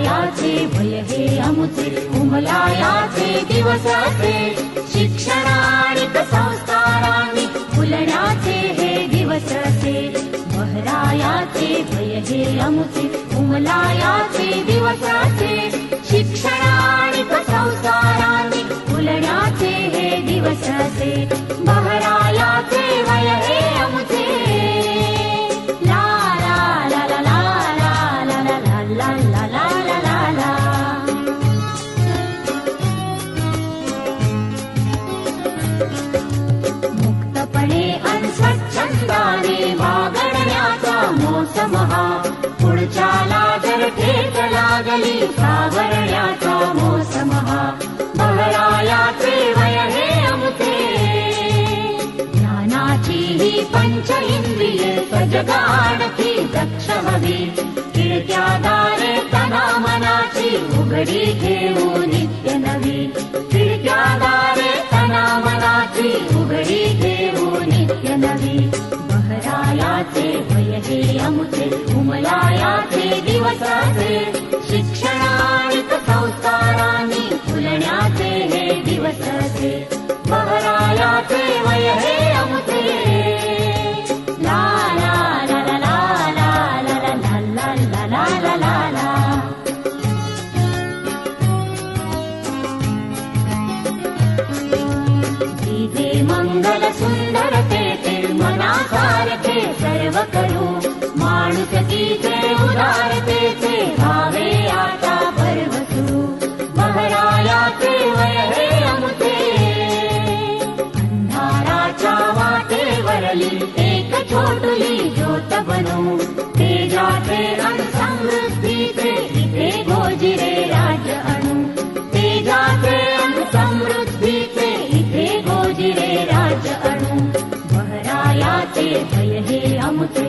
बहरायाचे भय हे अमुचे उमलायाचे दिवस असे शिक्षणानिक संस्कारांनी फुलण्याचे हे दिवस असे बहरायाचे भय हे अमुचे उमलायाचे दिवस असे शिक्षणानिक संस्कारांनी फुलण्याचे हे दिवस असे बहरायाचे भय हे अमुचे ला ला ला ला ला ला ला ला ला ला ला ला मुक्तपणे अन स्वच्छंदाने वागण्याचा मोसम हा पुढच्याला जर ठेच लागली सावरण्याचा मोसम हा बहरायाचे वय हे अमुचे ज्ञानाची ही पंच इंद्रिये सजगाडती दक्ष हवी खिडक्या दारे तना मनाची उघडी ठेवू नित्य नवी खिडक्या दारे तना मनाची उघडी ठेवू नित्य नवी बहरायाचे भय हे अमुचे उमलायाचे दिवस असे शिक्षणानिक संस्कारांनी फुलण्याचे हे दिवस असे बहरायाचे वय हे अमुचे ला ला ला ला ला ला ला ला ला ला ला ला ला जे मंगल सुंदरतेचे मनासारखे सर्व करू माणुसकीचे उदारतेचे भावे आता पर्व सुरू बहरायाचे वय हे अमुचे अंधाराच्या वाटेवरली एक छोटुली ज्योत बनू तेजाचे अन समृद्धीचे इथे गोजिरे राज्य आणू तेजाचे अन समृद्धीचे इथे गोजिरे राज्य आणू बहरायाचे भय हे अमुचे